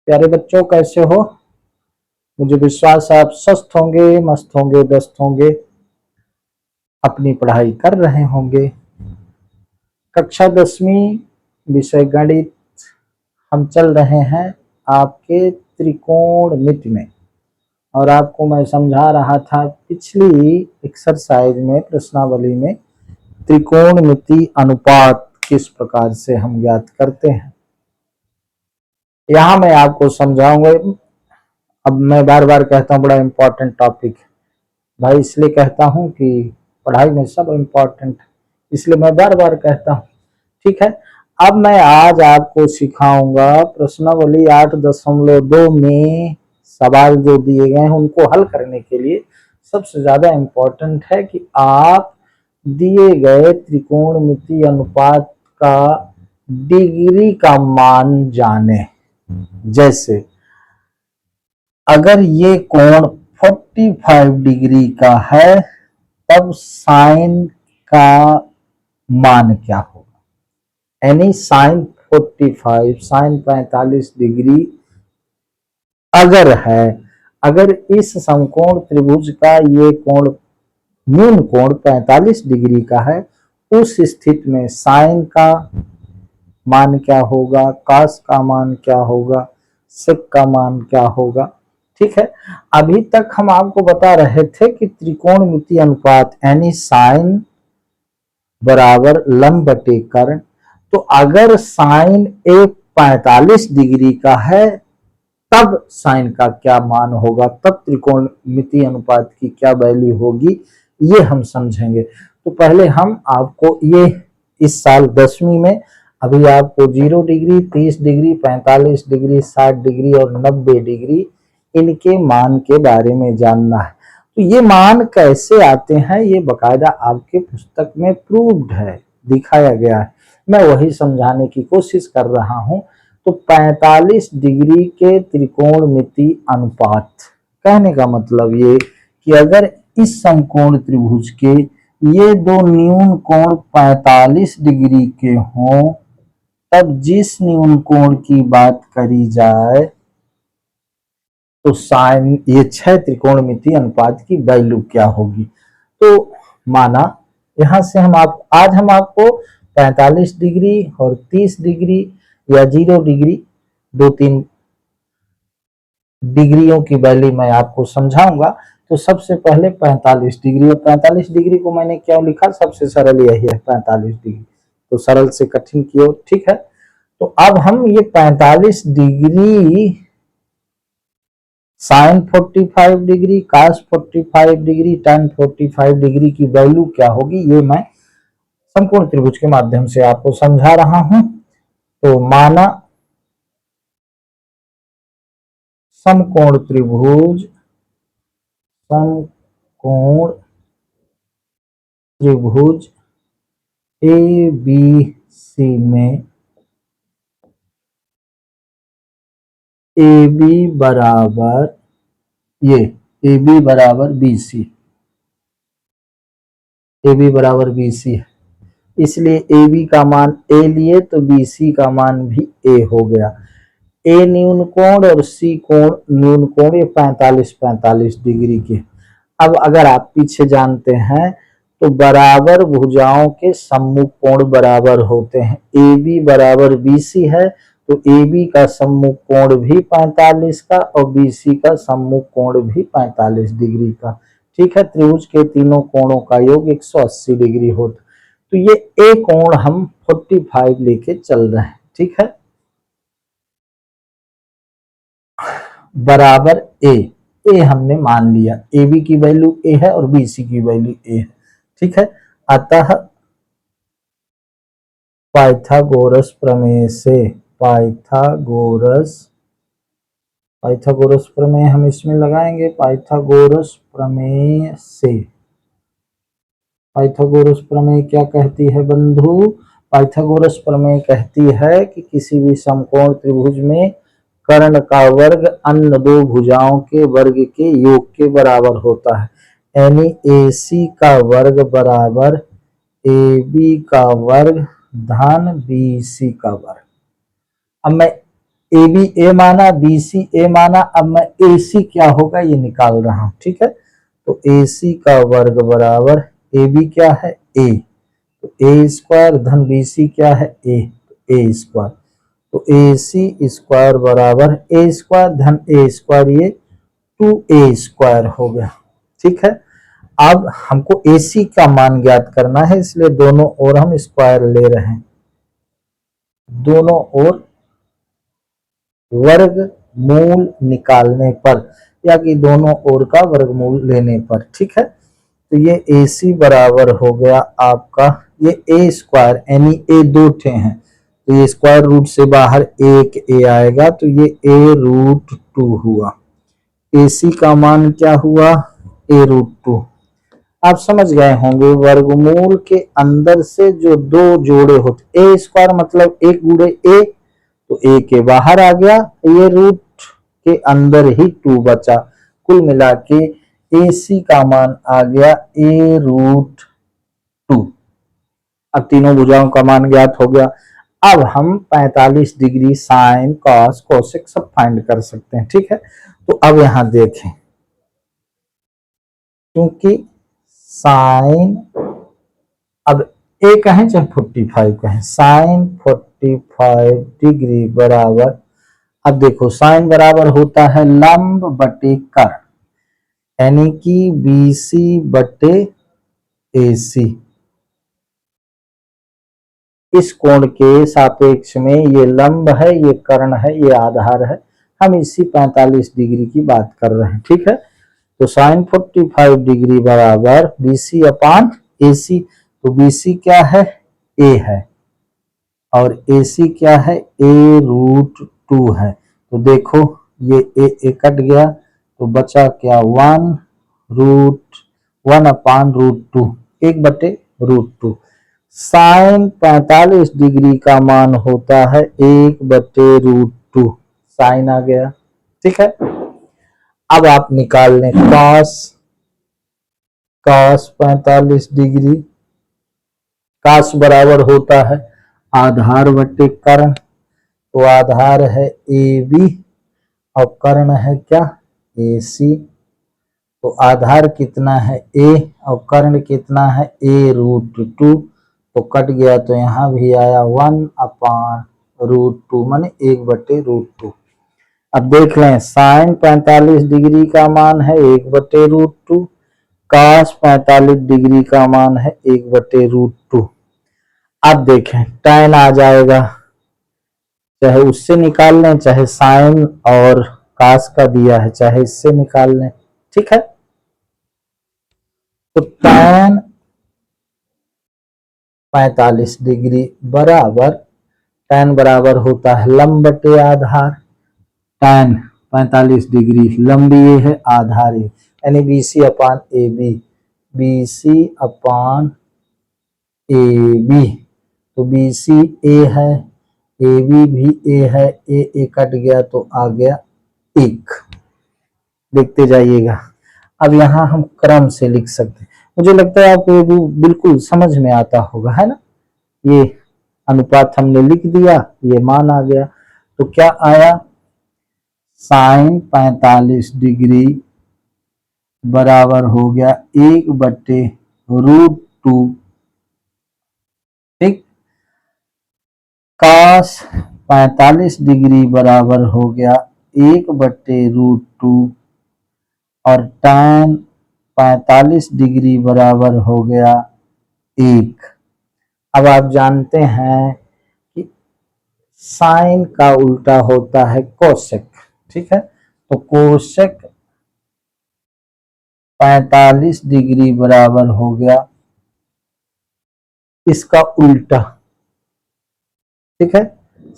प्यारे बच्चों, कैसे हो? मुझे विश्वास है आप स्वस्थ होंगे, मस्त होंगे, व्यस्त होंगे, अपनी पढ़ाई कर रहे होंगे। कक्षा 10वीं विषय गणित हम चल रहे हैं आपके त्रिकोणमिति में। और आपको मैं समझा रहा था पिछली एक्सरसाइज में, प्रश्नावली में, त्रिकोणमिति अनुपात किस प्रकार से हम ज्ञात करते हैं। यहाँ मैं आपको समझाऊंगा। अब मैं बार बार कहता हूँ बड़ा इंपॉर्टेंट टॉपिक भाई, इसलिए कहता हूँ कि पढ़ाई में सब इम्पोर्टेंट, इसलिए मैं बार बार कहता हूँ। ठीक है, अब मैं आज आपको सिखाऊंगा प्रश्नावली 8.2 में सवाल जो दिए गए हैं उनको हल करने के लिए सबसे ज्यादा इम्पोर्टेंट है कि आप दिए गए त्रिकोणमिति अनुपात का डिग्री का मान जाने। जैसे अगर ये कोण 45 डिग्री का है तब साइन का मान क्या होगा, यानी साइन 45, साइन 45 डिग्री अगर है, अगर इस समकोण त्रिभुज का ये कोण न्यून कोण 45 डिग्री का है, उस स्थिति में साइन का मान क्या होगा, कास का मान क्या होगा, सेक का मान क्या होगा। ठीक है, अभी तक हम आपको बता रहे थे कि त्रिकोणमिति अनुपात यानी साइन बराबर लंब बटे कर्ण। तो अगर साइन एक 45 डिग्री का है तब साइन का क्या मान होगा, तब त्रिकोणमिति अनुपात की क्या वैल्यू होगी, ये हम समझेंगे। तो पहले हम आपको ये इस साल 10वीं में अभी आपको 0 डिग्री, 30 डिग्री, 45 डिग्री, 60 डिग्री और 90 डिग्री इनके मान के बारे में जानना है। तो ये मान कैसे आते हैं ये बकायदा आपके पुस्तक में प्रूव्ड है, दिखाया गया है। मैं वही समझाने की कोशिश कर रहा हूं। तो 45 डिग्री के त्रिकोणमिति अनुपात, कहने का मतलब ये कि अगर इस समकोण त्रिभुज के ये दो न्यून कोण 45 डिग्री के हों तब जिस न्यून कोण की बात करी जाए तो साइन ये 6 त्रिकोणमिति अनुपात की वैल्यू क्या होगी। तो माना यहां से आज हम आपको 45 डिग्री और 30 डिग्री या 0 डिग्री, 2-3 डिग्रियों की वैल्यू मैं आपको समझाऊंगा। तो सबसे पहले 45 डिग्री, और 45 डिग्री को मैंने क्या लिखा, सबसे सरल यही है 45 डिग्री, तो सरल से कठिन की ओर। ठीक है, तो अब हम ये 45 डिग्री साइन 45 डिग्री, कास 45 डिग्री, tan 45 डिग्री की वैल्यू क्या होगी ये मैं समकोण त्रिभुज के माध्यम से आपको समझा रहा हूं। तो माना समकोण त्रिभुज ए बी सी में ए बी बराबर ये ए बी बराबर बी सी, ए बी बराबर बी सी है, इसलिए ए बी का मान ए लिए तो बी सी का मान भी ए हो गया। ए न्यून कोण और सी कोण न्यून कोण ये 45 डिग्री के। अब अगर आप पीछे जानते हैं तो बराबर भुजाओं के सम्मुख कोण बराबर होते हैं। ए बी बराबर बी सी है तो ए बी का सम्मुख कोण भी 45 का और बी सी का सम्मुख कोण भी 45 डिग्री का। ठीक है, त्रिभुज के तीनों कोणों का योग 180 डिग्री होता। तो ये ए कोण हम 45 लेके चल रहे हैं। ठीक है, बराबर ए हमने मान लिया, ए बी की वैल्यू ए है और बी सी की वैल्यू ए है। ठीक है, अतः पाइथागोरस प्रमेय से पाइथागोरस प्रमेय हम इसमें लगाएंगे। पाइथागोरस प्रमेय क्या कहती है बंधु? पाइथागोरस प्रमेय कहती है कि किसी भी समकोण त्रिभुज में कर्ण का वर्ग अन्य दो भुजाओं के वर्ग के योग के बराबर होता है, यानी AC का वर्ग बराबर AB का वर्ग धन BC का वर्ग। अब मैं ए बी ए माना, बी सी ए माना, अब मैं ए सी क्या होगा ये निकाल रहा हूं, ठीक है। तो ए सी का वर्ग बराबर ए बी क्या है ए, तो ए स्क्वायर धन बी सी क्या है ए स्क्वायर, तो ए सी स्क्वायर बराबर ए स्क्वायर धन ए स्क्वायर, ये 2a स्क्वायर हो गया, ठीक है। अब हमको ए सी का मान ज्ञात करना है, इसलिए दोनों ओर हम स्क्वायर ले रहे हैं, दोनों ओर वर्ग मूल निकालने पर, या कि दोनों ओर का वर्गमूल लेने पर, ठीक है। तो ये ए सी बराबर हो गया आपका, ये ए स्क्वायर यानी ए दो ठे हैं, तो ये स्क्वायर रूट से बाहर एक ए आएगा, तो ये ए रूट 2 हुआ। ए सी का मान क्या हुआ ए रूट 2। आप समझ गए होंगे वर्गमूल के अंदर से जो दो जोड़े होते, ए स्क्वायर मतलब एक गुणे ए, तो ए के बाहर आ गया, ये रूट के अंदर ही 2 बचा, कुल मिला के ए सी का मान आ गया ए रूट 2। अब तीनों भुजाओं का मान ज्ञात हो गया। अब हम 45 डिग्री साइन कॉस कोसेक सब फाइंड कर सकते हैं, ठीक है। तो अब यहां देखें, क्योंकि साइन अब ए कहें चाहे 45 कहें, साइन 45 डिग्री बराबर, अब देखो साइन बराबर होता है लंब बटे कर्ण, यानी कि बी सी बटे ए सी। इस कोण के सापेक्ष में ये लंब है, ये कर्ण है, ये आधार है, हम इसी 45 डिग्री की बात कर रहे हैं, ठीक है। तो साइन 45 डिग्री बराबर बी सी अपान ए सी, तो बी सी क्या है ए है और ए सी क्या है ए रूट 2 है। तो देखो ये ए कट गया, तो बचा क्या 1 अपान रूट 2, 1 बटे रूट 2। साइन 45 डिग्री का मान होता है 1 बटे रूट 2, साइन आ गया, ठीक है। अब आप निकाल लें कॉस 45 डिग्री, कॉस बराबर होता है आधार बटे कर्ण, तो आधार है ए बी और कर्ण है क्या ए सी, तो आधार कितना है ए और कर्ण कितना है ए रूट 2, तो कट गया, तो यहां भी आया 1 अपान रूट 2 माने 1 बटे रूट 2। अब देख लें साइन 45 डिग्री का मान है 1 बटे रूट 2, कॉस 45 डिग्री का मान है 1 बटे रूट 2। अब देखें tan आ जाएगा, चाहे उससे निकाल लें, चाहे साइन और कॉस का दिया है चाहे इससे निकाल लें, ठीक है। तो tan 45 डिग्री बराबर, tan बराबर होता है लंब बटे आधार, tan 45 डिग्री लंब ये है आधार ये, यानी B C upon A B, B C upon A B, तो बी सी ए है, ए बी भी ए है, ए कट गया तो आ गया 1। देखते जाइएगा, अब यहां हम क्रम से लिख सकते हैं, मुझे लगता है आपको ये बिल्कुल समझ में आता होगा, है ना। ये अनुपात हमने लिख दिया, ये मान आ गया, तो क्या आया साइन 45 डिग्री बराबर हो गया 1 बटे रूट 2, ठीक। कॉस 45 डिग्री बराबर हो गया 1 बटे रूट 2 और tan 45 डिग्री बराबर हो गया 1। अब आप जानते हैं कि साइन का उल्टा होता है कोसेक, ठीक है। तो कोसेक 45 डिग्री बराबर हो गया इसका उल्टा, ठीक है।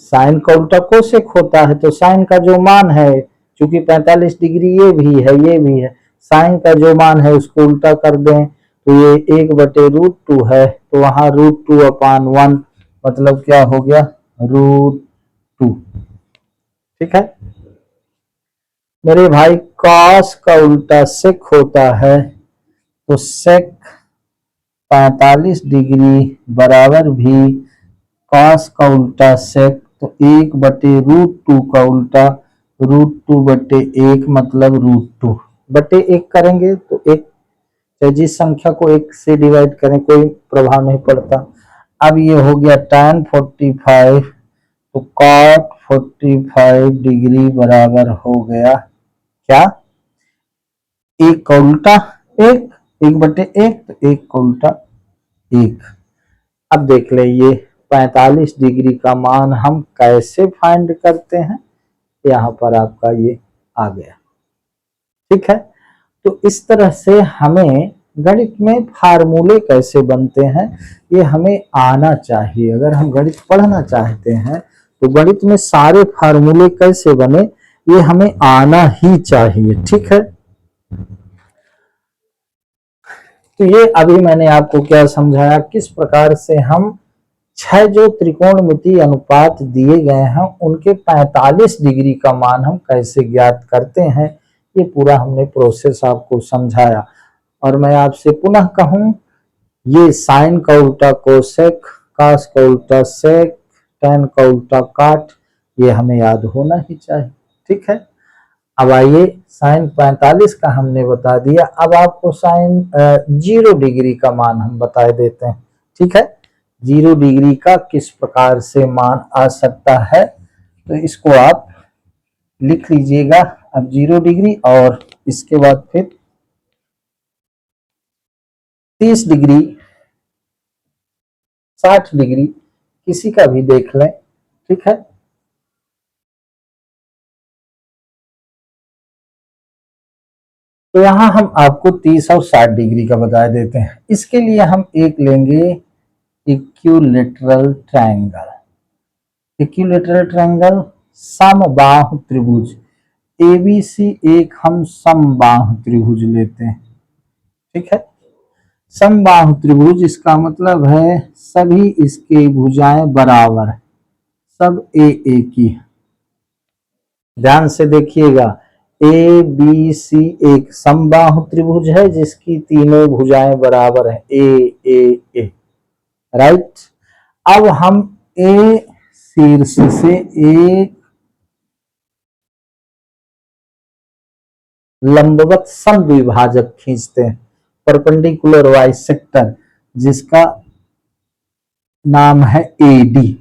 साइन का उल्टा कोसेक होता है, तो साइन का जो मान है, चूंकि 45 डिग्री ये भी है, साइन का जो मान है उसको उल्टा कर दें, तो ये 1 बटे रूट 2 है, तो वहां रूट 2 अपान 1 मतलब क्या हो गया रूट 2, ठीक है। मेरे भाई कॉस का उल्टा सेक होता है, तो सेक 45 डिग्री बराबर भी कॉस का उल्टा सेक, तो 1/√2 का उल्टा √2/1 मतलब √2 बटे 1 करेंगे तो एक जिस संख्या को 1 से डिवाइड करें कोई प्रभाव नहीं पड़ता। अब ये हो गया tan 45 तो cot 45 डिग्री बराबर हो गया क्या, 1 का उल्टा 1, 1/1 तो 1 का उल्टा 1। अब देख ले ये 45 डिग्री का मान हम कैसे फाइंड करते हैं, यहाँ पर आपका ये आ गया। ठीक है, तो इस तरह से हमें गणित में फार्मूले कैसे बनते हैं ये हमें आना चाहिए। अगर हम गणित पढ़ना चाहते हैं तो गणित में सारे फार्मूले कैसे बने ये हमें आना ही चाहिए। ठीक है, तो ये अभी मैंने आपको क्या समझाया, किस प्रकार से हम 6 जो त्रिकोणमितीय अनुपात दिए गए हैं उनके 45 डिग्री का मान हम कैसे ज्ञात करते हैं, ये पूरा हमने प्रोसेस आपको समझाया। और मैं आपसे पुनः कहूं, ये साइन का उल्टा कोसेक, कास का उल्टा सेक, टेन का उल्टा काट, ये हमें याद होना ही चाहिए। ठीक है, अब आइए साइन 45 का हमने बता दिया, अब आपको साइन 0 डिग्री का मान हम बता देते हैं। ठीक है, 0 डिग्री का किस प्रकार से मान आ सकता है, तो इसको आप लिख लीजिएगा। अब 0 डिग्री और इसके बाद फिर 30 डिग्री, 60 डिग्री, किसी का भी देख लें। ठीक है, तो यहां हम आपको 30 और 60 डिग्री का बता देते हैं। इसके लिए हम एक लेंगे इक्विलैटरल ट्रायंगल। इक्विलैटरल ट्रायंगल समबाहु त्रिभुज, एबीसी एक हम समबाहु त्रिभुज लेते हैं। ठीक है, समबाहु त्रिभुज इसका मतलब है सभी इसके भुजाएं बराबर, सब ए की। ध्यान से देखिएगा, ए बी सी एक समबाहु त्रिभुज है जिसकी तीनों भुजाएं बराबर है, ए राइट। अब हम ए शीर्ष से एक लंबवत समद्विभाजक खींचते हैं, परपेंडिकुलर बाइसेक्टर, जिसका नाम है एडी।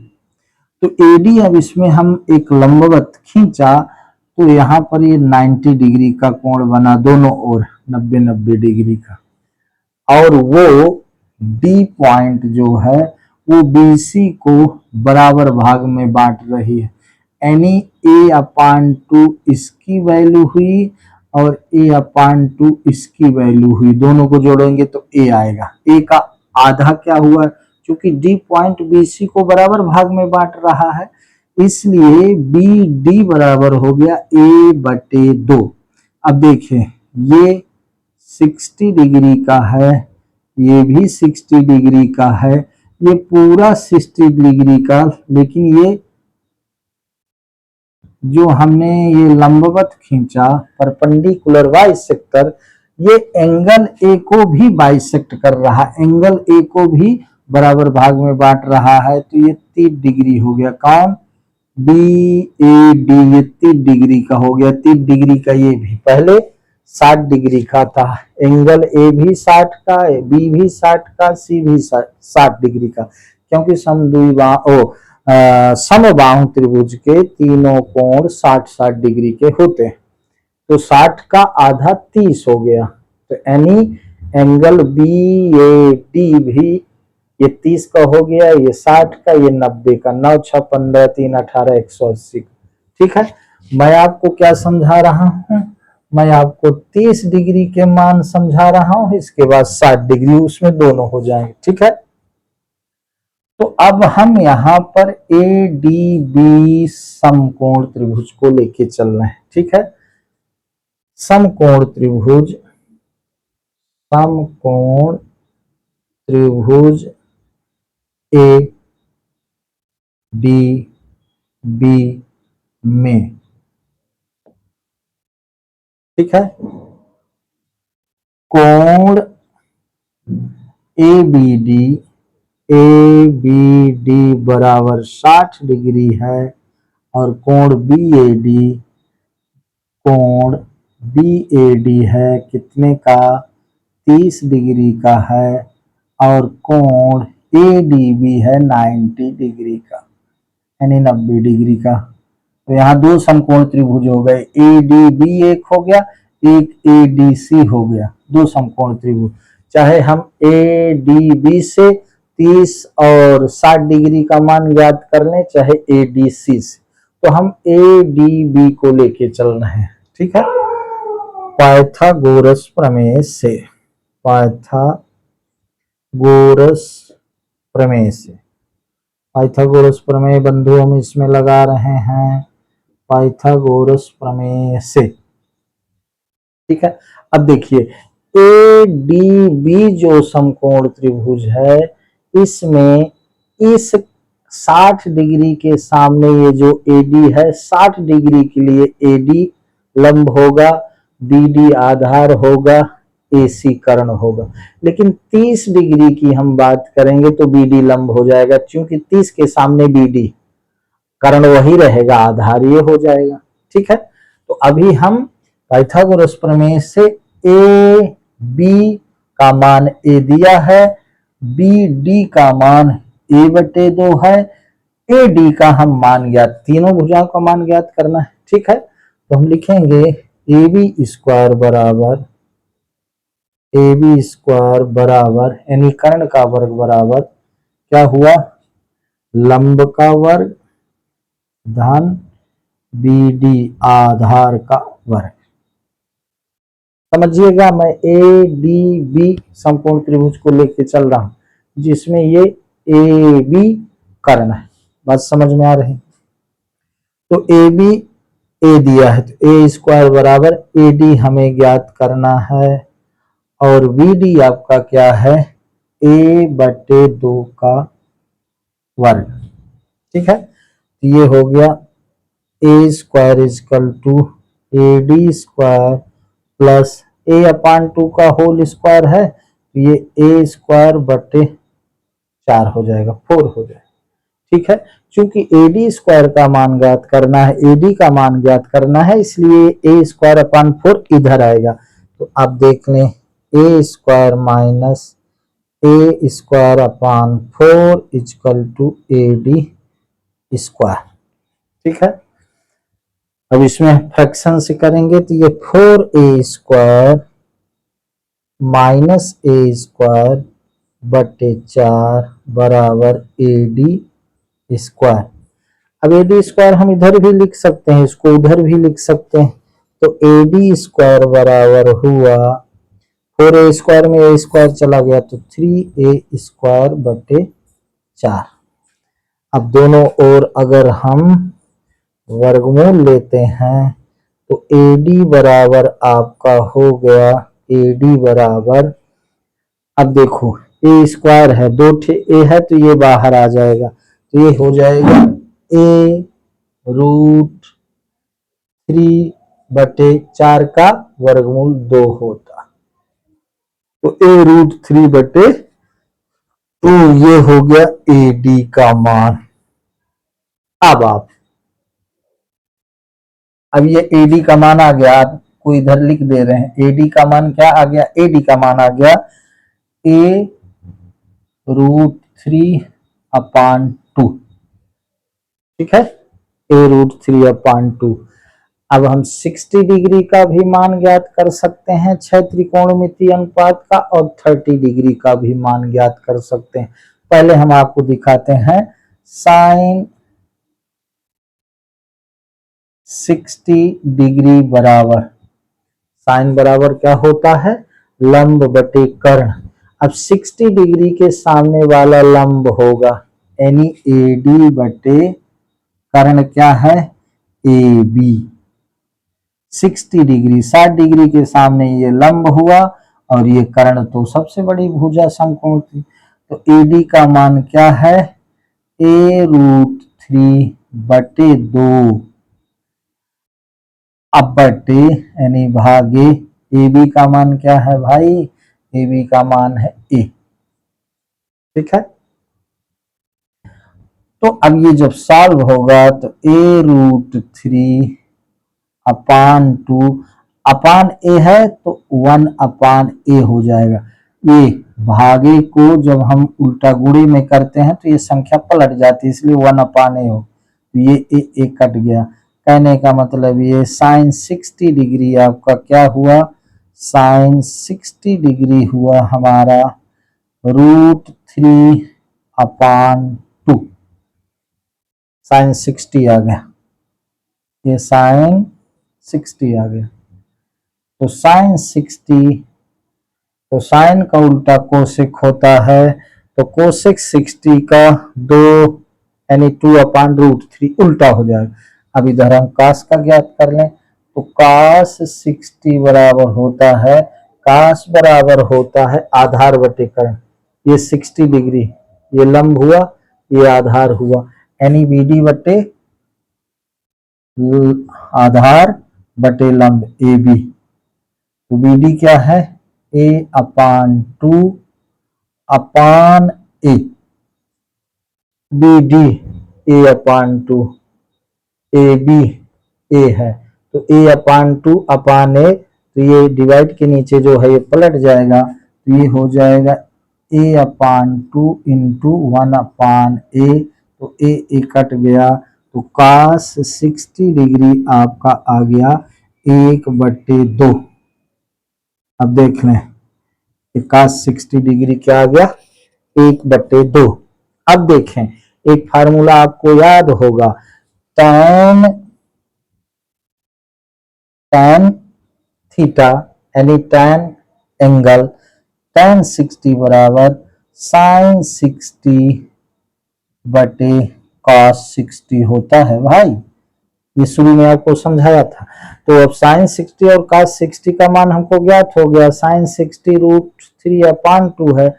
तो एडी, अब इसमें हम एक लंबवत खींचा तो यहाँ पर ये 90 डिग्री का कोण बना दोनों ओर, 90-90 डिग्री का। और वो डी पॉइंट जो है वो बीसी को बराबर भाग में बांट रही है, यानी a/2 इसकी वैल्यू हुई और a/2 इसकी वैल्यू हुई, दोनों को जोड़ेंगे तो a आएगा। a का आधा क्या हुआ, क्योंकि डी पॉइंट बीसी को बराबर भाग में बांट रहा है, इसलिए बी डी बराबर हो गया a/2। अब देखिए ये 60 डिग्री का है, ये भी 60 डिग्री का है, ये पूरा 60 डिग्री का, लेकिन ये जो हमने ये लंबवत खींचा परपेंडिकुलर बाइसेक्टर, ये एंगल ए को भी बाइसेक्ट कर रहा, एंगल ए को भी बराबर भाग में बांट रहा है, तो ये 30 डिग्री हो गया। कौन, बी ए डी, ये 30 डिग्री का हो गया। 30 डिग्री का ये भी, पहले 60 डिग्री का था, एंगल ए भी 60 का, बी भी 60 का, सी भी 60 डिग्री का, क्योंकि समबाहु त्रिभुज के तीनों कोण 60-60 डिग्री के होते हैं, तो 60 का आधा 30 हो गया, तो यानी एंगल बी ए डी भी ये 30 का हो गया, ये 60 का, ये 90 का, 9 6 15 3 18 180। ठीक है, मैं आपको क्या समझा रहा हूं, मैं आपको 30 डिग्री के मान समझा रहा हूं, इसके बाद 60 डिग्री, उसमें दोनों हो जाएंगे। ठीक है, तो अब हम यहाँ पर ए डी बी समकोण त्रिभुज को लेके चल रहे हैं। ठीक है, समकोण त्रिभुज, समकोण त्रिभुज ए डी बी में, ठीक है, कोण A B D A B D बराबर 60 डिग्री है और कोण बी ए डी है कितने का, 30 डिग्री का है और कोण ए डी बी है 90 डिग्री का, यानी 90 डिग्री का। तो यहाँ दो समकोण त्रिभुज हो गए, ए डी बी एक हो गया, एक ए डी सी हो गया, दो समकोण त्रिभुज। चाहे हम ए डी बी से 30 और 60 डिग्री का मान ज्ञात कर लें, चाहे ए डी सी से, तो हम ए डी बी को लेके चल रहे हैं। ठीक है, पाइथागोरस प्रमेय से, पाइथागोरस प्रमेय बंधु हम इसमें लगा रहे हैं, पाइथागोरस प्रमेय से। ठीक है, अब देखिए ए डी बी जो समकोण त्रिभुज है, इसमें इस 60 डिग्री के सामने ये जो एडी है, 60 डिग्री के लिए एडी लंब होगा, बीडी आधार होगा, एसी कर्ण होगा। लेकिन 30 डिग्री की हम बात करेंगे तो बीडी लंब हो जाएगा, क्योंकि 30 के सामने बीडी, कर्ण वही रहेगा, आधार ये हो जाएगा। ठीक है, तो अभी हम पाइथागोरस प्रमेय से ए बी का मान ए दिया है, बी डी का मान ए बटे 2 है, ए डी का हम मान ज्ञात, तीनों भुजाओं का मान ज्ञात करना है। ठीक है, तो हम लिखेंगे ए बी स्क्वायर बराबर यानी कर्ण का वर्ग बराबर क्या हुआ, लंब का वर्ग धन बी डी आधार का वर्ग। समझिएगा, मैं ए डी बी समकोण त्रिभुज को लेके चल रहा हूं, जिसमें ये ए बी कर्ण है। बात समझ में आ रही, तो ए बी ए दिया है, तो ए स्क्वायर बराबर ए डी हमें ज्ञात करना है, और बी डी आपका क्या है, ए बटे 2 का वर्ग। ठीक है, तो ये हो गया A square equal to A D square plus A upon 2 का होल स्क्वायर है, तो ये ए स्क्वायर बटे 4 हो जाएगा, 4 हो जाएगा। ठीक है, चूंकि ए डी स्क्वायर का मान ज्ञात करना है, ए डी का मान ज्ञात करना है, इसलिए ए स्क्वायर अपान 4 इधर आएगा। तो आप देख लें, A square minus A square upon 4 equal to A D square. ठीक है, अब इसमें फ्रैक्शन से करेंगे तो ये 4a square minus A square बटे 4 बराबर ए डी स्क्वायर। अब ए डी स्क्वायर हम इधर भी लिख सकते हैं, इसको उधर भी लिख सकते हैं, तो ए डी स्क्वायर बराबर हुआ 4a स्क्वायर में ए स्क्वायर चला गया तो 3a स्क्वायर बटे 4। अब दोनों ओर अगर हम वर्गमूल लेते हैं तो ए डी बराबर आपका हो गया, ए डी बराबर, अब देखो ए स्क्वायर है, 2 ए है तो ये बाहर आ जाएगा, तो ये हो जाएगा ए रूट 3 बटे 4 का वर्गमूल 2 होता, तो ए रूट 3 बटे 2 ये हो गया ए डी का मान। अब ये ए डी का मान आ गया, आपको इधर लिख दे रहे हैं, ए डी का मान क्या आ गया, ए डी का मान आ गया ए रूट 3 अपान 2। ठीक है, ए रूट 3 अपान 2। अब हम 60 डिग्री का भी मान ज्ञात कर सकते हैं, 6 त्रिकोणमितीय अनुपात का, और 30 डिग्री का भी मान ज्ञात कर सकते हैं। पहले हम आपको दिखाते हैं साइन 60 डिग्री बराबर, साइन बराबर क्या होता है, लंब बटे कर्ण। अब 60 डिग्री के सामने वाला लंब होगा, यानी ए डी बटे कर्ण क्या है, ए बी। 60 डिग्री 60 डिग्री के सामने ये लंब हुआ, और ये कर्ण तो सबसे बड़ी भुजा समकोण थी, तो ए डी का मान क्या है, ए रूट 3 बटे 2 अब बटे यानी भागे ए बी का मान क्या है भाई, ए बी का मान है ए। ठीक है, तो अब ये जब सॉल्व होगा तो a√3 अपान 2 अपान a है तो 1 अपान a हो जाएगा। ये भागे को जब हम उल्टा गुणे में करते हैं तो ये संख्या पलट जाती है, इसलिए 1 अपान a हो, तो ये a कट गया। कहने का मतलब ये साइन 60 डिग्री आपका क्या हुआ, साइन 60 डिग्री हुआ हमारा √3 अपान 2, साइन 60 आ गया, ये साइन 60 आ गया। तो साइन 60, तो साइन का उल्टा कोसेक होता है, तो कोसेक 60 का 2 यानी 2 अपान √3 उल्टा हो जाएगा। अब इधर हम कास का ज्ञात कर लें, तो कास 60 बराबर होता है, कास बराबर होता है आधार बटे कर्ण, ये 60 डिग्री, ये लंब हुआ, ये आधार हुआ, यानी BD बटे आधार बटे लंब AB। तो BD क्या है, a upon 2 upon a, BD a upon 2, AB a है, तो a अपान 2 अपान a, तो ये डिवाइड के नीचे जो है ये पलट जाएगा, तो ये हो जाएगा a upon 2 into 1 upon a, तो a कट गया, तो कास 60 डिग्री आपका आ गया 1/2। अब देख लें, कास 60 डिग्री क्या आ गया, 1/2। अब देखें, एक फार्मूला आपको याद होगा, tan थीटा यानी tan एंगल, tan 60 बराबर साइन 60 बटे cos 60 होता है भाई, ये शुरू में आपको समझाया था। तो अब साइन 60 और cos 60 का मान हमको ज्ञात हो गया, साइन 60 √3 अपान 2 है,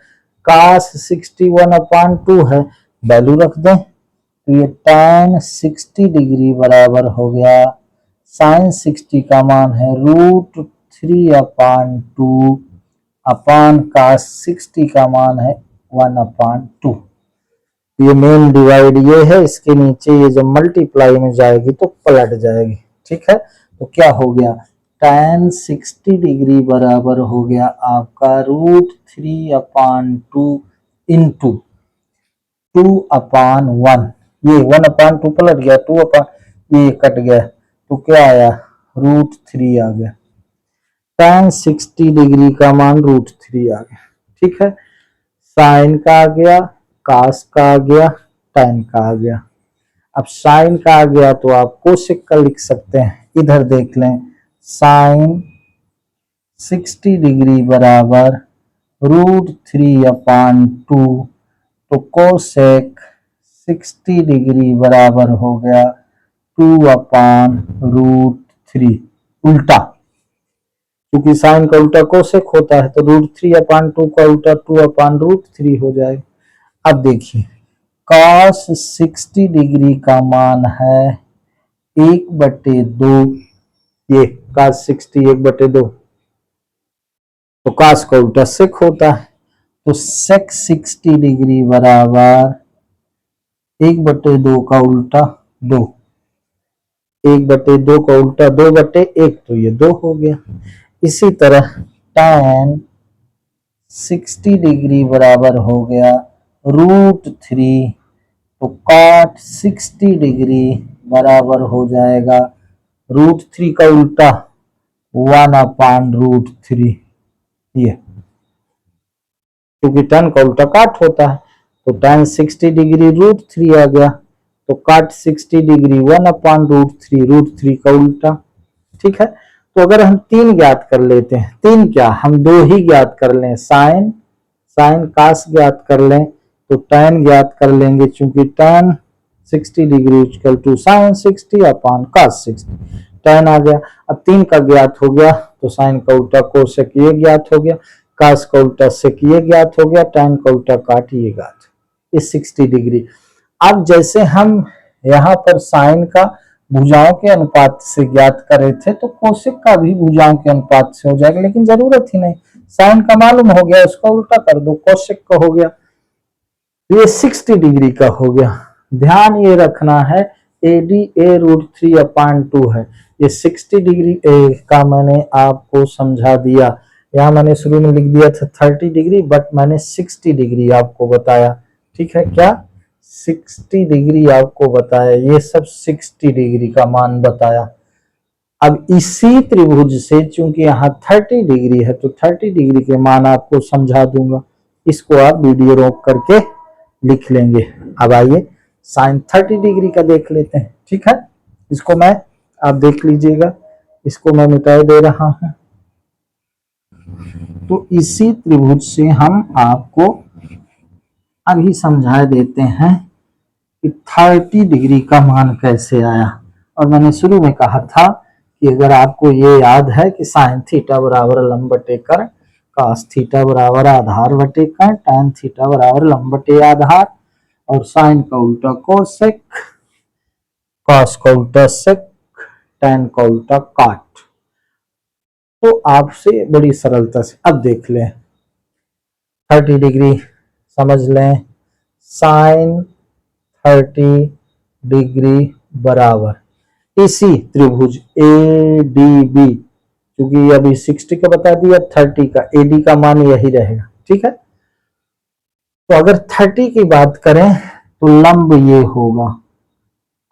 cos 60 1 अपान 2 है, वैल्यू रख दें, तो ये tan 60 डिग्री बराबर हो गया, साइन 60 का मान है √3 अपान 2 अपान cos 60 का मान है 1 अपान 2। ये मेन डिवाइड ये है, इसके नीचे ये जब मल्टीप्लाई में जाएगी तो पलट जाएगी, ठीक है। तो क्या हो गया, tan 60 डिग्री बराबर हो गया आपका √3 अपान 2 इंटू 2 अपान 1, ये 1 अपान 2 पलट गया, 2 अपान ये कट गया, तो क्या आया, √3 आ गया, tan 60 डिग्री का मान √3 आ गया, ठीक है। साइन का आ गया, कास का आ गया, tan का आ गया। अब साइन का आ गया तो आप कोसेक का लिख सकते हैं, इधर देख लें, साइन 60 डिग्री बराबर √3 अपान 2, तो कोसेक 60 डिग्री बराबर हो गया 2 अपान √3 उल्टा, क्योंकि साइन का उल्टा कोसेक होता है, तो √3 अपान 2 का उल्टा 2 अपान √3 हो जाएगा। अब देखिए, cos 60 डिग्री का मान है 1/2, ये cos 60 1/2, तो cos का उल्टा sec होता है, तो sec 60 डिग्री बराबर 1/2 का उल्टा 2, 1/2 का उल्टा 2/1, तो ये 2 हो गया। इसी तरह tan 60 डिग्री बराबर हो गया √3, तो cot 60 डिग्री बराबर हो जाएगा √3 का उल्टा 1 अपान √3, ये क्योंकि tan का उल्टा काट होता है, तो tan 60 डिग्री √3 आ गया, तो cot 60 डिग्री 1 अपान √3 का उल्टा, ठीक है। तो अगर हम 3 ज्ञात कर लेते हैं, 3 क्या, हम 2 ही ज्ञात कर लें, साइन कास ज्ञात कर लें, तो tan ज्ञात कर लेंगे, चूंकि tan 60 degree equal to sine 60 upon cos 60, tan आ गया। अब 3 का ज्ञात हो गया, तो साइन का उल्टा कोसेक ये ज्ञात हो गया, cos का उल्टा सेक ये ज्ञात हो गया, tan का उल्टा काट ये ज्ञात, इस 60 डिग्री। अब जैसे हम यहाँ पर साइन का भुजाओं के अनुपात से ज्ञात करे थे, तो कोसेक का भी भुजाओं के अनुपात से हो जाएगा, लेकिन जरूरत ही नहीं, साइन का मालूम हो गया, उसका उल्टा कर दो, कोसेक का हो गया, ये 60 डिग्री का हो गया। ध्यान ये रखना है AD A√3/2 है। ये 60 डिग्री का मैंने आपको समझा दिया। यहाँ मैंने शुरू में लिख दिया था 30 डिग्री, बट मैंने 60 डिग्री आपको बताया। ठीक है, क्या 60 डिग्री आपको बताया, ये सब 60 डिग्री का मान बताया। अब इसी त्रिभुज से चूंकि यहाँ 30 डिग्री है तो 30 डिग्री के मान आपको समझा दूंगा। इसको आप वीडियो रोक करके लिख लेंगे। अब आइए साइन 30 डिग्री का देख लेते हैं। ठीक है, इसको मैं, आप देख लीजिएगा, इसको मैं मिटा दे रहा हूं। तो इसी त्रिभुज से हम आपको अभी समझा देते हैं कि 30 डिग्री का मान कैसे आया। और मैंने शुरू में कहा था कि अगर आपको ये याद है कि साइन थीटा बराबर लंब बटे कर्ण, कास थीटा बराबर आधार बटे कर्ण, टैन थीटा बराबर लंब बटे आधार, और साइन का उल्टा कोसेक, कॉस का उल्टा सेक, टैन का उल्टा काट। तो आपसे बड़ी सरलता से अब देख लें 30 डिग्री समझ लें। साइन 30 डिग्री बराबर इसी त्रिभुज ADB, क्योंकि अभी 60 का बता दिया, 30 का, AD का मान यही रहेगा। ठीक है, तो अगर 30 की बात करें तो लंब ये होगा,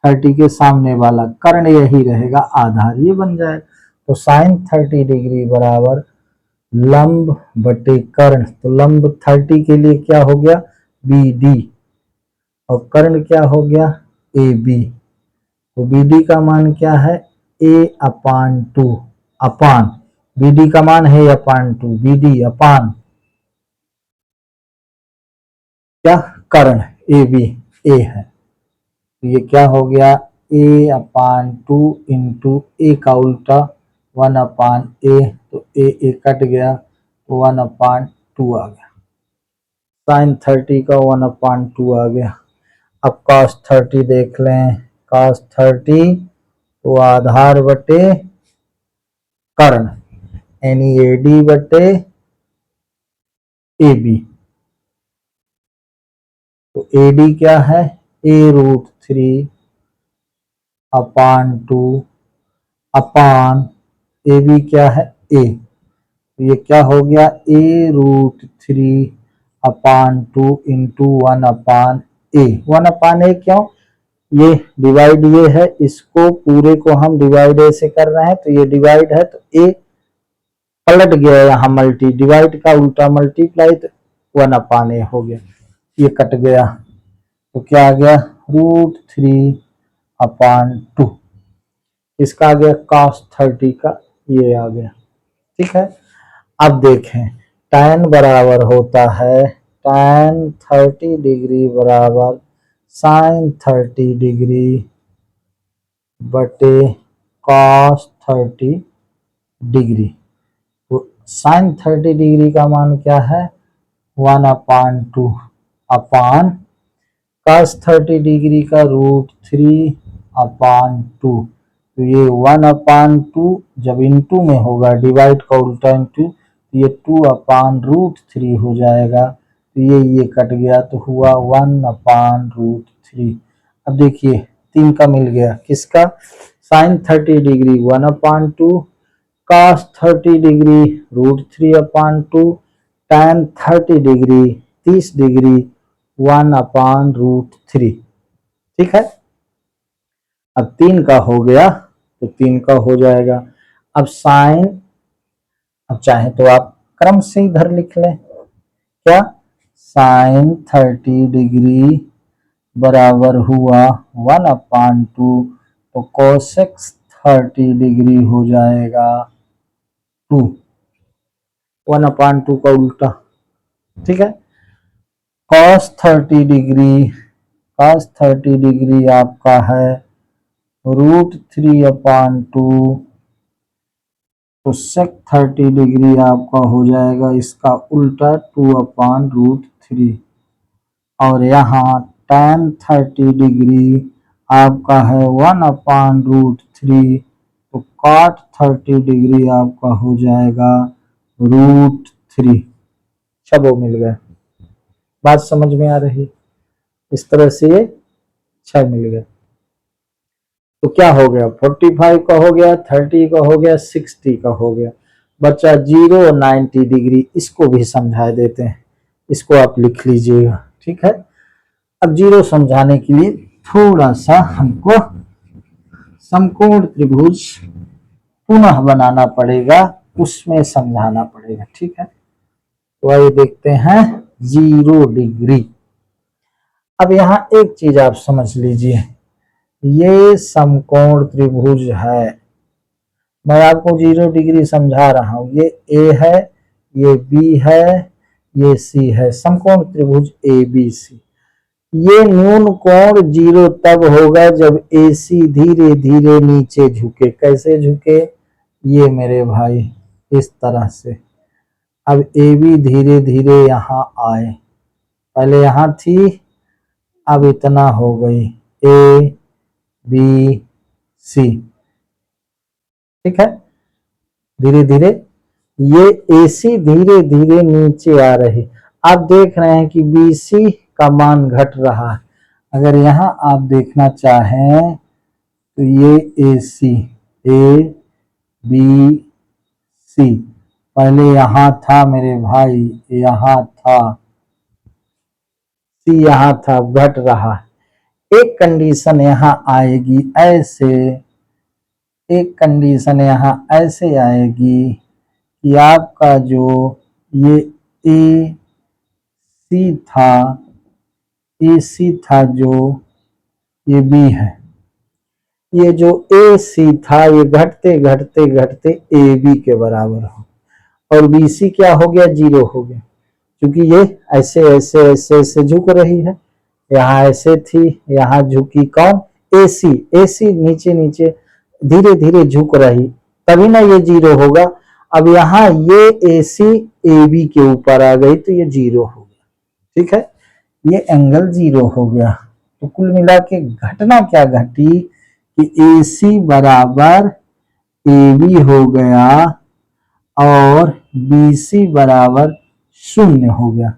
30 के सामने वाला कर्ण यही रहेगा, आधार ये बन जाए। तो साइन 30 डिग्री बराबर लंब बटे कर्ण। तो लंब 30 के लिए क्या हो गया, BD, और कर्ण क्या हो गया, AB। तो BD का मान क्या है, A/2 अपान, BD का मान है A/2, BD अपान क्या, कर्ण AB, A है। तो ये क्या हो गया, A/2 इंटू A का उल्टा 1/A, तो A कट गया तो 1/2 आ गया। साइन 30 का 1/2 आ गया। अब cos 30 देख लें, cos 30 तो आधार बटे कर्ण, यानी AD बटे AB। तो AD क्या है, A√3/2 अपान AB क्या है, A। तो ये क्या हो गया, A√3/2 इंटू 1/A। 1/A क्यों, ये डिवाइड ये है, इसको पूरे को हम डिवाइड ए से कर रहे हैं, तो ये डिवाइड है तो ए पलट गया, यहाँ मल्टी, डिवाइड का उल्टा मल्टीप्लाई, तो 1/A हो गया, ये कट गया। तो क्या आ गया, √3/2। इसका आ गया cos 30 का, ये आ गया। ठीक है, अब देखें tan बराबर होता है, tan 30 डिग्री बराबर साइन 30 डिग्री बटे cos 30 डिग्री। तो साइन 30 डिग्री का मान क्या है, 1/2 अपान cos 30 डिग्री का √3/2। तो ये 1/2 जब इंटू में होगा, डिवाइड का उल्टा इंटू, तो ये 2/√3 हो जाएगा। तो ये कट गया तो हुआ 1/√3। अब देखिए 3 का मिल गया, किसका, sine 30 degree 1/2, cos 30 degree √3/2, tan 30 degree 30 degree 1/√3। ठीक है, अब 3 का हो गया तो 3 का हो जाएगा। अब साइन, अब चाहे तो आप क्रम से इधर लिख लें, क्या, साइन 30 डिग्री बराबर हुआ 1/2, तो कोसेक 30 डिग्री हो जाएगा 2, 1/2 का उल्टा। ठीक है, cos 30 डिग्री, cos 30 डिग्री आपका है √3/2, तो sec 30 डिग्री आपका हो जाएगा इसका उल्टा 2/√3। और यहाँ tan 30 डिग्री आपका है 1/√3, तो cot 30 डिग्री आपका हो जाएगा √3। सब मिल गए, बात समझ में आ रही। इस तरह से 6 मिल गया। तो क्या हो गया, 45 का हो गया, 30 का हो गया, 60 का हो गया। बच्चा 0 और 90 डिग्री, इसको भी समझा देते हैं, इसको आप लिख लीजिएगा, ठीक है। अब 0 समझाने के लिए थोड़ा सा हमको समकोण त्रिभुज पुनः बनाना पड़ेगा, उसमें समझाना पड़ेगा, ठीक है। तो आइए देखते हैं 0 डिग्री। अब यहां एक चीज आप समझ लीजिए, ये समकोण त्रिभुज है, मैं आपको 0 डिग्री समझा रहा हूं। ये ए है, ये बी है, ये सी है, समकोण त्रिभुज ए बी सी। ये न्यून कोण 0 तब होगा जब ए सी धीरे धीरे नीचे झुके। कैसे झुके, ये मेरे भाई इस तरह से। अब ए बी धीरे धीरे यहां आए, पहले यहां थी, अब इतना हो गई, ए बी सी, ठीक है। धीरे धीरे ये एसी धीरे धीरे नीचे आ रही, आप देख रहे हैं कि बीसी का मान घट रहा है। अगर यहां आप देखना चाहें तो ये एसी, ए बी सी, पहले यहां था मेरे भाई, यहां था, सी यहां था, घट रहा है। एक कंडीशन यहां आएगी ऐसे, एक कंडीशन यहां ऐसे आएगी कि आपका जो ये ए सी था, ए सी था जो, ये बी है, ये जो ए सी था ये घटते घटते घटते ए बी के बराबर हो, और बी सी क्या हो गया, 0 हो गया, क्योंकि ये ऐसे ऐसे ऐसे ऐसे झुक रही है। यहाँ ऐसे थी, यहाँ झुकी कौन, ए सी, ए सी नीचे नीचे धीरे धीरे झुक रही, तभी ना ये 0 होगा। अब यहाँ ये ए सी ए बी के ऊपर आ गई तो ये 0 हो गया, ठीक है, ये एंगल 0 हो गया। तो कुल मिला के घटना क्या घटी कि ए सी बराबर ए बी हो गया और बी सी बराबर 0 हो गया।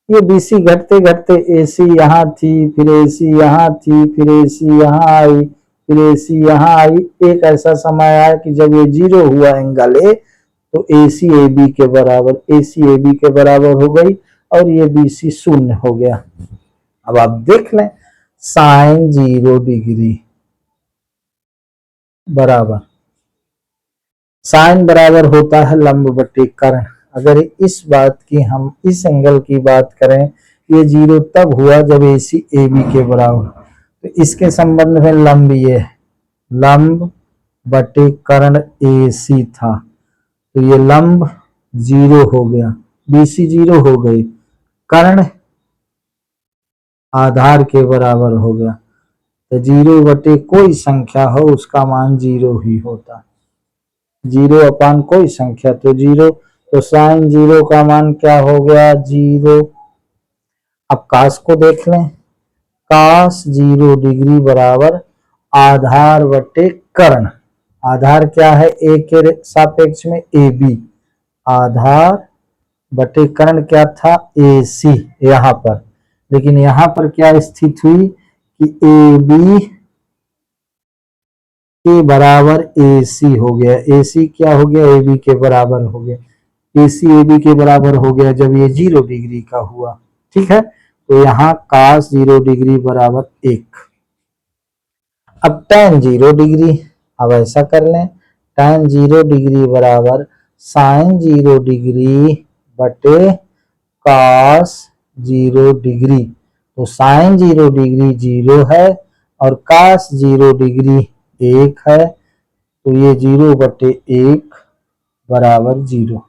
ये बी सी घटते घटते ए सी यहाँ थी, फिर ए सी यहाँ थी, फिर ए सी यहाँ आई, फिर ए सी यहाँ आई। एक ऐसा समय आया कि जब ये 0 हुआ एंगल ए, तो ए सी ए बी के बराबर, ए सी ए बी के बराबर हो गई और ये बी सी 0 हो गया। अब आप देख लें, साइन 0 डिग्री बराबर, साइन बराबर होता है लंब बटे कर्ण। अगर इस बात की, हम इस एंगल की बात करें, ये 0 तब हुआ जब ए सी ए बी के बराबर, तो इसके संबंध में लंब ये है, लंब बटे कर्ण ए सी था, तो ये लंब 0 हो गया, बी सी 0 हो गई, कर्ण आधार के बराबर हो गया। तो 0 बटे कोई संख्या हो उसका मान 0 ही होता, 0 अपान कोई संख्या तो 0, तो साइन 0 का मान क्या हो गया, 0। अब कास को देख लें, कास 0 डिग्री बराबर आधार बटे कर्ण। आधार क्या है, ए के सापेक्ष में ए बी, आधार बटे कर्ण क्या था, ए सी यहां पर। लेकिन यहां पर क्या स्थिति हुई कि ए बी के बराबर ए सी हो गया, ए सी क्या हो गया, ए बी के बराबर हो गया, ए सी ए बी के बराबर हो गया जब ये 0 डिग्री का हुआ, ठीक है। तो यहाँ कास 0 डिग्री बराबर 1। अब tan 0 डिग्री, अब ऐसा कर लें, tan 0 डिग्री बराबर साइन 0 डिग्री बटे cos 0 डिग्री। तो साइन 0 डिग्री 0 है और cos 0 डिग्री 1 है, तो ये 0 बटे 1 बराबर 0।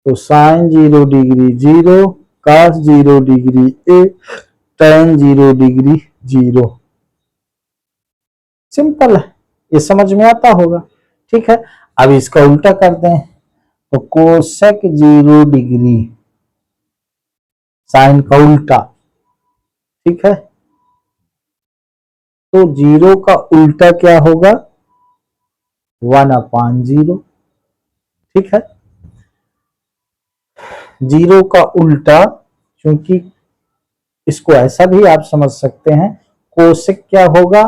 तो sine 0 degree 0, cos 0 degree 1, tan 0 degree 0। Simple है, ये समझ में आता होगा, ठीक है। अब इसका उल्टा कर दें, तो कोसेक 0 डिग्री, साइन का उल्टा, ठीक है। तो 0 का उल्टा क्या होगा, 1/0, ठीक है। 0 का उल्टा, क्योंकि इसको ऐसा भी आप समझ सकते हैं, कोसेक क्या होगा,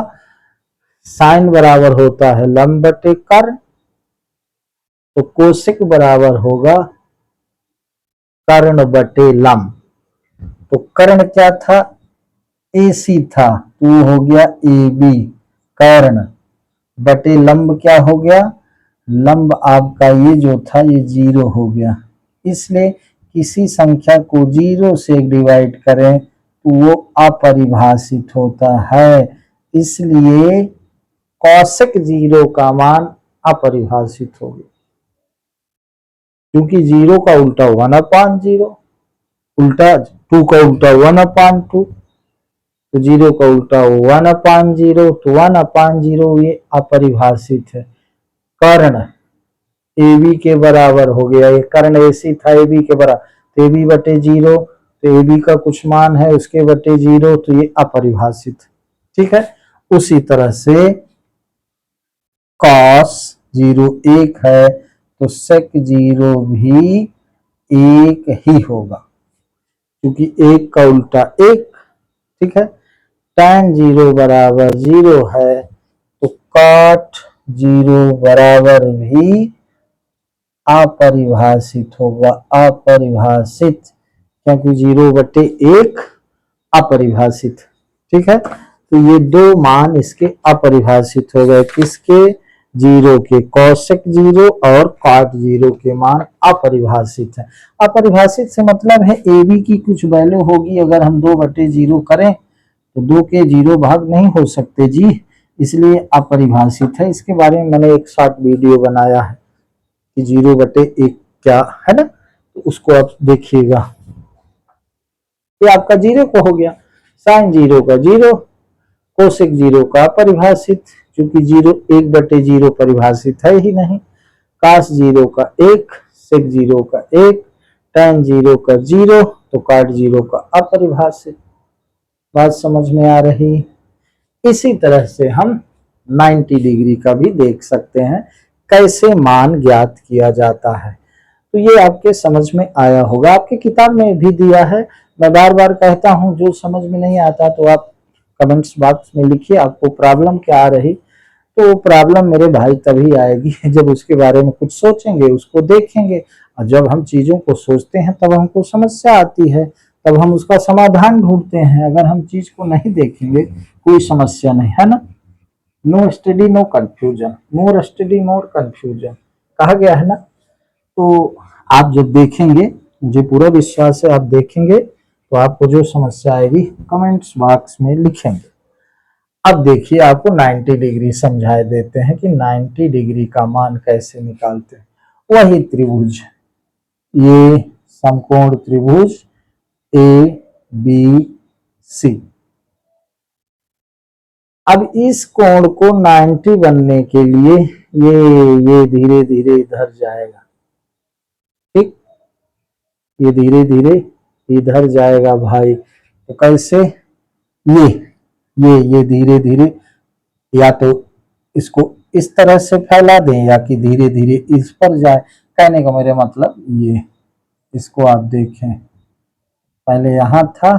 साइन बराबर होता है लंब बटे कर्ण, तो कोसेक बराबर होगा कर्ण बटे लंब। तो कर्ण क्या था, AC था, तो हो गया AB कर्ण, बटे लंब क्या हो गया, लंब आपका ये जो था ये 0 हो गया। इसलिए किसी संख्या को 0 से डिवाइड करें तो वो अपरिभाषित होता है, इसलिए कौशिक 0 का मान अपरिभाषित हो गया, क्योंकि 0 का उल्टा 1/0, उल्टा 2 का उल्टा 1/2, तो 0 का उल्टा 1/0, तो 1/0 ये अपरिभाषित है। कर्ण AB के बराबर हो गया, ये कर्ण AC था AB के बराबर, तो AB बटे 0, तो AB का कुछ मान है उसके बटे 0, तो ये अपरिभाषित, ठीक है। उसी तरह से cos 0 1 है, तो sec 0 भी 1 ही होगा, क्योंकि 1 का उल्टा 1, ठीक है। tan 0 बराबर 0 है, तो cot 0 बराबर भी अपरिभाषित होगा, अपरिभाषित, क्योंकि 0 बटे 1 अपरिभाषित, ठीक है। तो ये दो मान इसके अपरिभाषित हो गए, किसके, 0 के, कौशिक 0 और कॉट 0 के मान अपरिभाषित है। अपरिभाषित से मतलब है AB की कुछ वैल्यू होगी, अगर हम 2/0 करें तो 2 के 0 भाग नहीं हो सकते जी, इसलिए अपरिभाषित है। इसके बारे में मैंने एक शॉर्ट वीडियो बनाया है कि 0/1 क्या है ना, तो उसको आप देखिएगा। ये आपका 0 को हो गया, साइन 0 का 0, कोसेक 0 का परिभाषित, क्योंकि 0 1/0 परिभाषित है ही नहीं, कास 0 का 1, सेक 0 का 1, tan 0 का 0, तो काट 0 का अपरिभाषित। बात समझ में आ रही। इसी तरह से हम 90 डिग्री का भी देख सकते हैं कैसे मान ज्ञात किया जाता है, तो ये आपके समझ में आया होगा, आपकी किताब में भी दिया है। मैं बार बार कहता हूं, जो समझ में नहीं आता तो आप कमेंट्स बॉक्स में लिखिए आपको प्रॉब्लम क्या आ रही, तो प्रॉब्लम मेरे भाई तभी आएगी जब उसके बारे में कुछ सोचेंगे, उसको देखेंगे, और जब हम चीजों को सोचते हैं तब हमको समस्या आती है, तब हम उसका समाधान ढूंढते हैं। अगर हम चीज को नहीं देखेंगे कोई समस्या नहीं है ना। No study no confusion, more study more confusion कहा गया है ना। तो आप जब देखेंगे, मुझे पूरा विश्वास है आप देखेंगे, तो आपको जो समस्या आएगी कमेंट्स बॉक्स में लिखेंगे। अब देखिए आपको 90 डिग्री समझाए देते हैं कि 90 डिग्री का मान कैसे निकालते हैं। वही त्रिभुज, ये समकोण त्रिभुज ABC, अब इस कोण को 90 बनने के लिए ये धीरे धीरे इधर जाएगा, ठीक, ये धीरे धीरे इधर जाएगा भाई, तो कैसे, ये धीरे धीरे, या तो इसको इस तरह से फैला दें या कि धीरे धीरे इस पर जाए। कहने का मेरा मतलब ये, इसको आप देखें, पहले यहां था,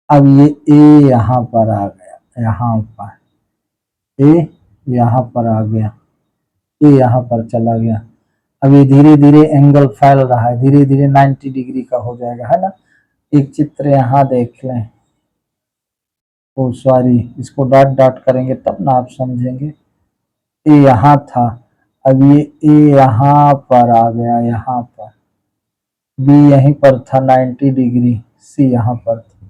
अब ये A यहां पर आ गया, यहां पर A यहां पर आ गया, A यहां पर चला गया, अब ये धीरे धीरे एंगल फैल रहा है, धीरे धीरे 90 डिग्री का हो जाएगा, है ना। एक चित्र यहां देख लें, ओ सॉरी, इसको डॉट डॉट करेंगे तब ना आप समझेंगे। ए यहां था, अब ये ए यहां पर आ गया, यहां पर बी यहीं पर था 90 डिग्री, सी यहां पर था।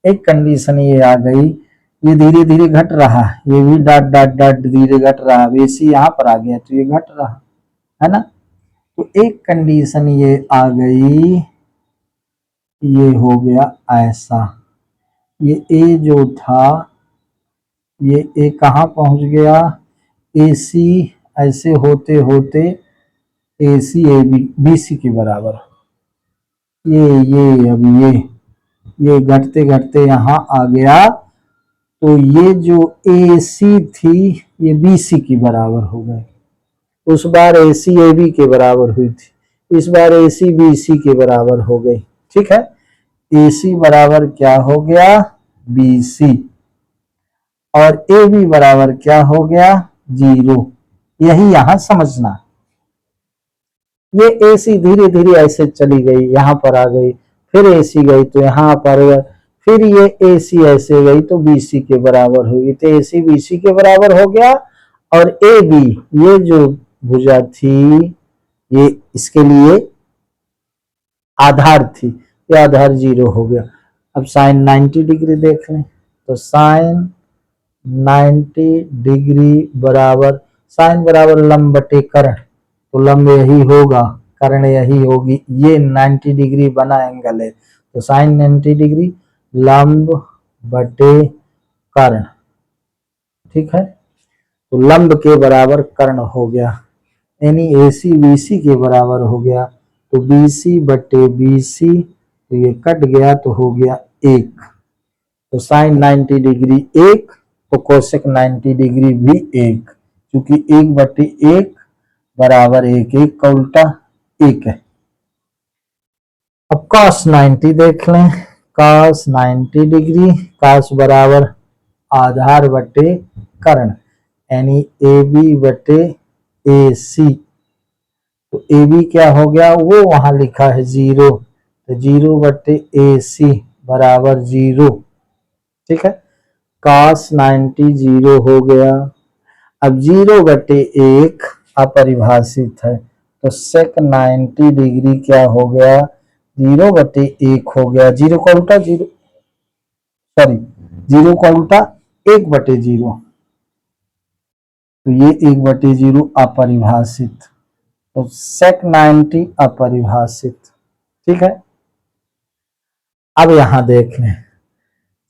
एक कंडीशन ये आ गई, ये धीरे धीरे घट रहा, ये भी डॉट डॉट डॉट धीरे घट रहा, अब सी यहां पर आ गया तो ये घट रहा है ना। तो एक कंडीशन ये आ गई, ये हो गया ऐसा, ये ए जो था ये ए कहाँ पहुंच गया, ए सी, ऐसे होते होते ए सी ए बी बी सी के बराबर, ये अब ये घटते घटते यहाँ आ गया, तो ये जो ए सी थी ये बी सी की बराबर हो गई। उस बार ए सी ए बी के बराबर हुई थी, इस बार ए सी बी सी के बराबर हो गई, ठीक है। AC बराबर क्या हो गया, BC, और AB बराबर क्या हो गया, 0। यही यहां समझना। ये AC धीरे धीरे ऐसे चली गई, यहां पर आ गई, फिर AC गई तो यहां पर, फिर ये AC ऐसे गई तो BC के बराबर होगी, तो AC BC के बराबर हो गया। और AB, ये जो भुजा थी, ये इसके लिए आधार थी, ये आधार 0 हो गया। अब साइन 90 डिग्री देख लें, तो साइन 90 डिग्री बराबर, साइन बराबर लंब बटे कर्ण, तो लंब यही होगा, कर्ण यही होगी, ये 90 डिग्री बना एंगल है, तो साइन 90 डिग्री लंब बटे कर्ण, ठीक है। तो लंब के बराबर कर्ण हो गया, यानी AC BC के बराबर हो गया, तो BC बटे BC, तो ये कट गया तो हो गया 1, तो साइन 90 डिग्री 1, तो कोसेक 90 डिग्री भी 1, क्योंकि 1 बटे 1 बराबर 1, 1 का उल्टा 1 है। अब cos 90 देख लें, cos 90 डिग्री, cos बराबर आधार बटे कर्ण, यानी AB बटे AC, तो AB क्या हो गया, वो वहां लिखा है 0, तो 0 बटे AC बराबर 0, ठीक है। cos 90 0 हो गया। अब 0 बटे 1 अपरिभाषित है, तो sec 90 डिग्री क्या हो गया, 0 बटे 1 हो गया, 0 का उल्टा 0, सॉरी 0 का उल्टा 1 बटे 0, तो ये 1 बटे 0 अपरिभाषित, तो sec 90 अपरिभाषित, ठीक है। अब यहां देख लें,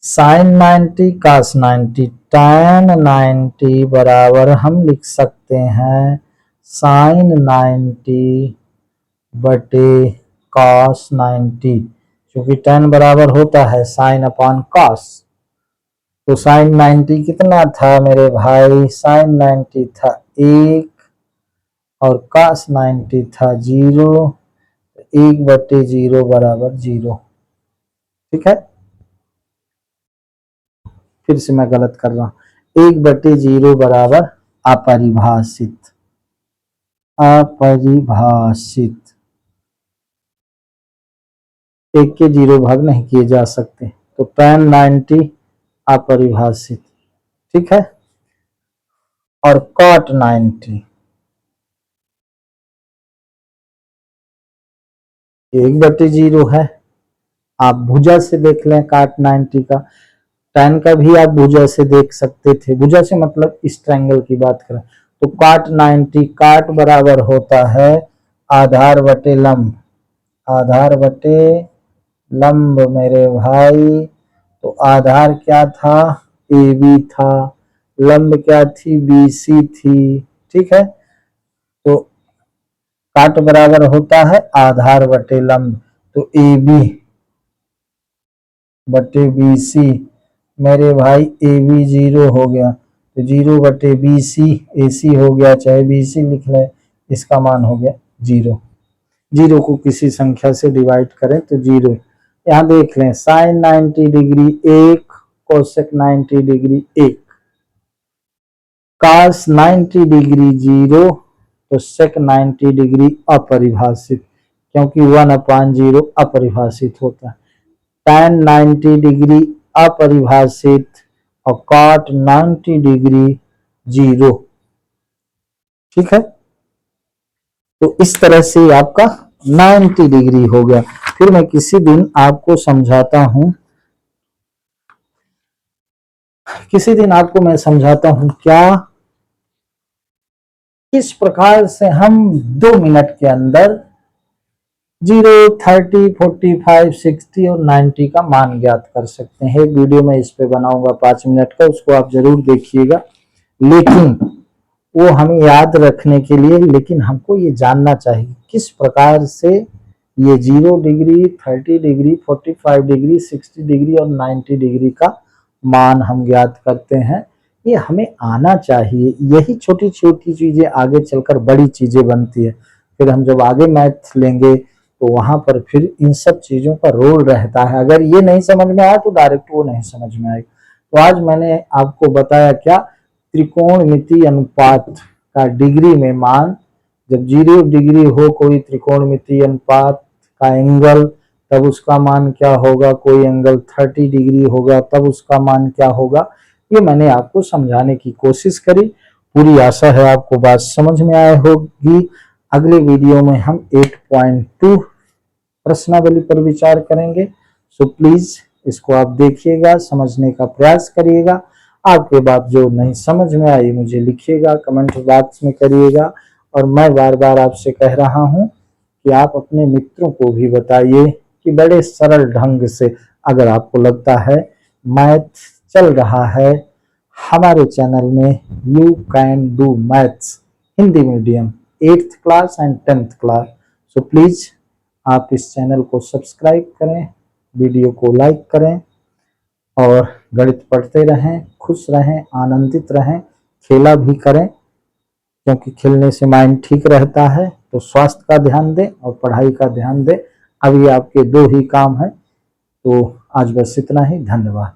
साइन 90 cos 90, tan 90 बराबर हम लिख सकते हैं साइन 90 बटे cos 90, क्योंकि tan बराबर होता है साइन अपॉन cos, तो साइन 90 कितना था मेरे भाई, साइन 90 था 1 और cos 90 था 0, 1 बटे 0 बराबर 0, ठीक है। फिर से मैं गलत कर रहा हूं, 1 बटे 0 बराबर अपरिभाषित, अपरिभाषित, 1 के 0 भाग नहीं किए जा सकते, तो tan 90 अपरिभाषित, ठीक है। और cot 90 1 बटे 0 है, आप भुजा से देख लें cot 90 का, tan का भी आप भुजा से देख सकते थे, भुजा से मतलब इस ट्रायंगल की बात करें, तो cot 90, cot बराबर होता है आधार बटे लंब, आधार बटे लंब मेरे भाई, तो आधार क्या था, AB था, लंब क्या थी, BC थी, ठीक है। तो काट बराबर होता है आधार बटे लंब, तो AB बटे BC, मेरे भाई AB 0 हो गया, तो 0 बटे BC, AC हो गया, चाहे BC लिख लें, इसका मान हो गया 0, 0 को किसी संख्या से डिवाइड करें तो 0। यहाँ देख लें, sine 90 degree 1, cosec 90 degree 1, cos 90 degree 0, तो sec 90 डिग्री अपरिभाषित, क्योंकि 1/0 अपरिभाषित होता है, tan 90 डिग्री अपरिभाषित और cot 90 डिग्री 0, ठीक है। तो इस तरह से आपका 90 डिग्री हो गया। फिर मैं किसी दिन आपको समझाता हूं, किसी दिन आपको मैं समझाता हूं क्या, किस प्रकार से हम 2 मिनट के अंदर 0, 30, 45, 60 और 90 का मान ज्ञात कर सकते हैं। एक वीडियो में इस पे बनाऊंगा 5 मिनट का, उसको आप जरूर देखिएगा। लेकिन वो हमें याद रखने के लिए, लेकिन हमको ये जानना चाहिए किस प्रकार से ये 0 डिग्री, 30 डिग्री, 45 डिग्री, 60 डिग्री और 90 डिग्री का मान हम ज्ञात करते हैं, ये हमें आना चाहिए। यही छोटी छोटी चीजें आगे चलकर बड़ी चीजें बनती है। फिर हम जब आगे मैथ लेंगे तो वहां पर फिर इन सब चीजों का रोल रहता है। अगर ये नहीं समझ में आया तो डायरेक्ट वो नहीं समझ में आएगा। तो आज मैंने आपको बताया क्या, त्रिकोणमिति अनुपात का डिग्री में मान, जब 0 डिग्री हो कोई त्रिकोणमिति अनुपात का एंगल, तब उसका मान क्या होगा, कोई एंगल 30 डिग्री होगा तब उसका मान क्या होगा। ये मैंने आपको समझाने की कोशिश करी। पूरी आशा है आपको बात समझ में आई होगी। अगले वीडियो में हम 8.2 प्रश्नावली पर विचार करेंगे। सो प्लीज इसको आप देखिएगा, समझने का प्रयास करिएगा। आपके बात जो नहीं समझ में आई मुझे लिखिएगा, कमेंट बॉक्स में करिएगा। और मैं बार बार आपसे कह रहा हूं कि आप अपने मित्रों को भी बताइए कि बड़े सरल ढंग से, अगर आपको लगता है मैथ चल रहा है हमारे चैनल में, you can do maths Hindi medium 8th class and 10th class. So please आप इस चैनल को सब्सक्राइब करें, वीडियो को लाइक करें और गणित पढ़ते रहें, खुश रहें, आनंदित रहें, खेला भी करें, क्योंकि खेलने से माइंड ठीक रहता है। तो स्वास्थ्य का ध्यान दें और पढ़ाई का ध्यान दें। अभी आपके 2 ही काम हैं। तो आज बस इतना ही, धन्यवाद।